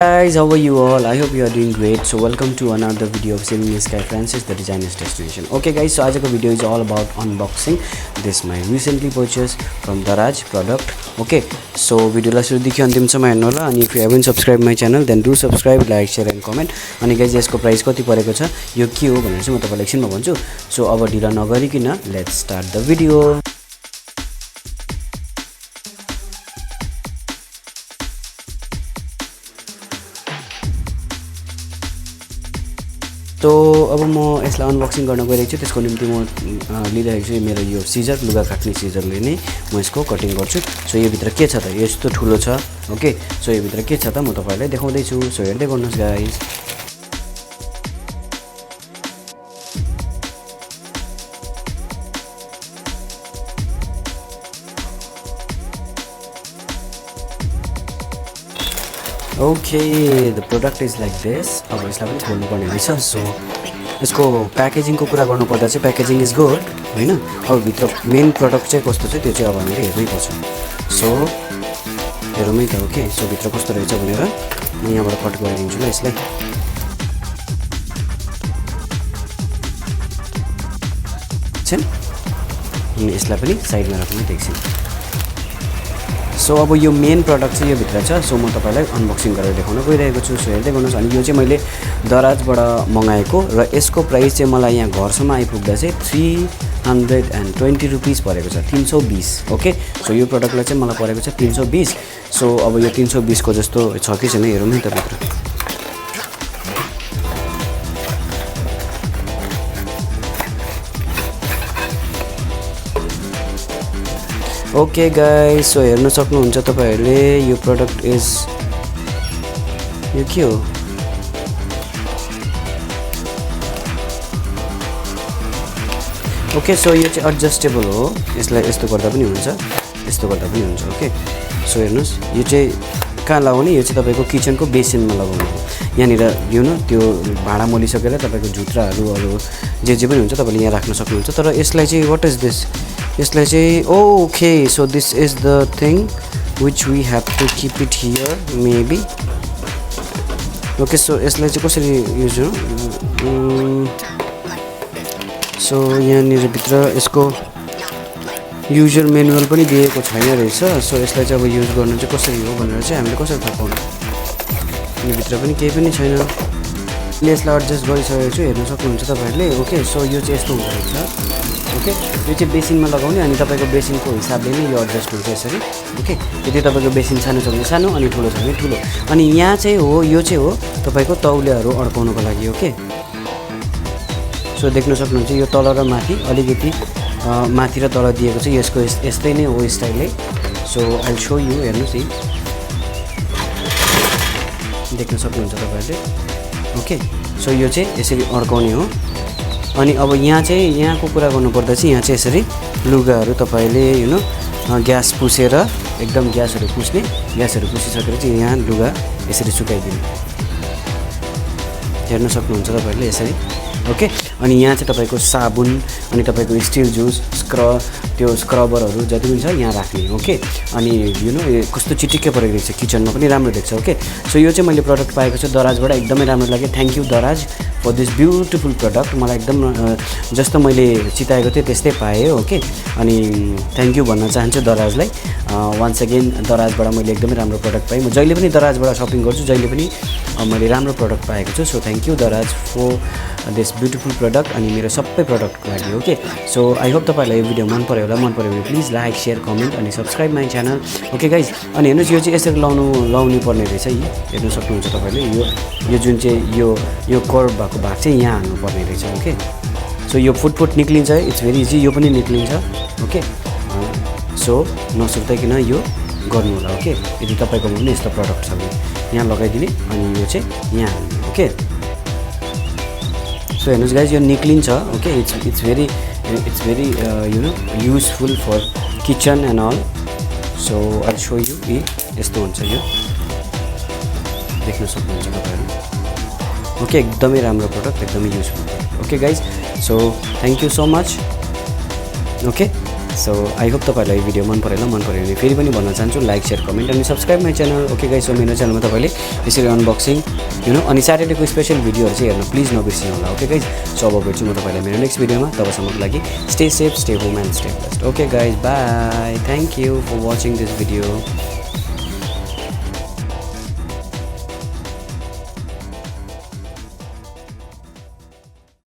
Guys, how are you all? I hope you are doing great. So welcome to another video of Saving Sky Francis, the designer's destination. Okay guys, so today's video is all about unboxing this my recently purchased from Daraz product. Okay, so video la sudikhi antim samma हेर्नु होला अनि if you haven't subscribed my channel then do subscribe, like, share and comment. अनि guys यसको price कति परेको छ यो के हो भनेर चाहिँ म तपाईलाई एकछिनमा भन्छु. So अब ढिला नगरिकिन let's start the video. तो अब म यसलाई अनबक्सिङ गर्न गइरहेको छु. त्यसको निम्ति म लिइरहेको छु मेरो यो सिजर, लुगा काट्ने सिजरले नै म यसको कटिङ गर्छु. सो यो भित्र के छ त? यस्तो ठुलो छ. ओके, सो यो भित्र के छ त म तपाईलाई देखाउँदै छु. सो हेर्दै गर्नुस् guys. Okay, the product is like this. अब यसलाई पनि खोल्नु पर्ने रहेछ. सो यसको प्याकेजिङको कुरा गर्नु पर्दा चाहिँ प्याकेजिङ इज गुड हैन. अब भित्र मेन प्रोडक्ट चाहिँ कस्तो छ त्यो चाहिँ अब हामीले हेर्नै पर्छ. सो हेरौँ है त. ओके, सो भित्र कस्तो रहेछ भनेर म यहाँबाट कट गरिदिन्छु ल यसलाई. छन् अनि यसलाई पनि साइडमा राख्नु एकछिन. सो अब यो मेन प्रडक्ट चाहिँ यो भित्र छ. सो म तपाईलाई अनबक्सिङ गरेर देखाउन गइरहेको छु. सो हेर्दै गर्नुहोस्. अनि यो चाहिँ मैले दराजबाट मगाएको र यसको प्राइस चाहिँ मलाई यहाँ घरसम्म आइपुग्दा चाहिँ 320 रुपीस परेको छ. 320. ओके, सो यो प्रडक्टलाई चाहिँ मलाई परेको छ 320. सो अब यो 320 को जस्तो छ कि छैन हेरौँ है त भित्र. ओके गाइस, सो हेर्न सक्नुहुन्छ तपाईहरुले यो प्रोडक्ट इज यो के हो? ओके, सो यो चाहिँ एडजस्टेबल हो. यसलाई यस्तो गर्दा पनि हुन्छ, यस्तो गर्दा पनि हुन्छ. ओके, सो हेर्नुस् यो चाहिँ कहाँ लगाउने? यो चाहिँ तपाईको किचनको बेसिनमा लगाउनु हो. यहाँनिर यु नो त्यो भाँडा मोलिसकेर तपाईको जुत्राहरू अरु जे पनि हुन्छ तपाईले यहाँ राख्न सक्नुहुन्छ. तर यसलाई चाहिँ व्हाट इज दिस? यसलाई चाहिँ okay, so this is the thing which we have to keep it here maybe. Okay, so यसलाई चाहिँ कसरी युज हो? सो यहाँनिर भित्र यसको युजर म्यानुअल पनि दिएको छैन रहेछ. सो यसलाई चाहिँ अब युज गर्नु चाहिँ कसरी हो भनेर चाहिँ हामीले कसरी थाहा पाउनु? यो भित्र पनि केही पनि छैन. यसलाई एडजस्ट गरिसकेको छु, हेर्न सक्नुहुन्छ तपाईहरुले. ओके, सो यो चाहिँ यस्तो हुँदो रहेछ. ओके, यो चाहिँ बेसिनमा लगाउने अनि तपाईको बेसिनको हिसाबले नै यो एडजस्ट हुन्छ यसरी. ओके, यदि तपाईको बेसिन सानो छ भने सानो अनि ठुलो छ भने ठुलो. अनि यहाँ चाहिँ हो, यो चाहिँ हो तपाईको तौलियाहरू अड्काउनको लागि. ओके, सो देख्न सक्नुहुन्छ यो तल र माथि अलिकति माथि र तल दिएको छ. यसको यस्तै नै हो स्टाइलले. So I will show you. हेर्नुस् है, देख्न सक्नुहुन्छ तपाईहरुले. ओके, सो यो चाहिँ यसरी अड्काउने हो. अनि अब यहाँ चाहिँ यहाँको कुरा गर्नुपर्दा चाहिँ यहाँ चाहिँ यसरी लुगाहरू तपाईले यु नो ग्यास पुसेर एकदम ग्यासहरू पुसिसकेर चाहिँ यहाँ लुगा यसरी सुकाइदिनु. हेर्न सक्नुहुन्छ तपाईहरुले यसरी. ओके, अनि यहाँ चाहिँ तपाईको साबुन अनि तपाईको स्टिल जुस त्यो स्क्रबरहरू जति पनि छ यहाँ राख्ने. ओके, अनि यु नो कस्तो चिटिक्कै परेको रहेछ, किचनमा पनि राम्रो देख्छ. ओके, सो यो चाहिँ मैले प्रडक्ट पाएको छु दराजबाट. एकदमै राम्रो लाग्यो. थ्याङ्क यू दराज फर दिस ब्युटिफुल प्रडक्ट. मलाई एकदम जस्तो मैले चिताएको थिएँ त्यस्तै पाएँ. ओके, अनि थ्याङ्क यू भन्न चाहन्छु दराजलाई. वान्स अगेन दराजबाट मैले एकदमै राम्रो प्रडक्ट पाएँ. म जहिले पनि दराजबाट सपिङ गर्छु, जहिले पनि मैले राम्रो प्रडक्ट पाएको छु. सो थ्याङ्क यू दराज फर दिस ब्युटिफुल प्रडक्ट अनि मेरो सबै प्रडक्टको लागि. ओके, सो आई होप तपाईलाई यो भिडियो मन पर्यो होला. मन पर्यो भने प्लिज लाइक, शेयर, कमेन्ट अनि subscribe my channel. Okay guys, अनि हेर्नुहोस् यो चाहिँ यसरी लाउनु पर्ने रहेछ. हेर्न सक्नुहुन्छ तपाईँले यो जुन चाहिँ यो कर्भ भएको भाग चाहिँ यहाँ हाल्नुपर्ने रहेछ. ओके, सो यो फुट निक्लिन्छ. It's very easy. यो पनि निक्लिन्छ. ओके, सो नसुर्ताइकन यो गर्नु होला. ओके, यदि तपाईँकोमा पनि यस्तो प्रडक्ट छ भने यहाँ लगाइदिने अनि यो चाहिँ यहाँ हाल्ने. ओके, सो हेर्नुहोस् गाइज यो निक्लिन्छ. Okay, it's very you know useful for kitchen and all. So I show you. यस्तो हुन्छ यो, देख्न सक्नुहुन्छ तपाईँहरू. ओके, एकदमै राम्रो प्रडक्ट, एकदमै useful product. Okay guys, so thank you so much. Okay, so I hope तपाईँहरूलाई यो भिडियो मन पऱ्यो भने फेरि पनि भन्न चाहन्छु लाइक सेयर कमेन्ट अनि subscribe my channel okay guys. So मेरो च्यानलमा तपाईँले यसरी अनबक्सिङ अनि स्याटरडेको स्पेसल भिडियोहरू चाहिँ हेर्नु प्लिज नबिर्सिनु होला ओके गाइस। सो अब भेट्छु म तपाईँलाई मेरो नेक्स्ट भिडियोमा, तबसम्मको लागि stay safe, stay home and stay blessed okay guys. Bye, thank you for watching this video.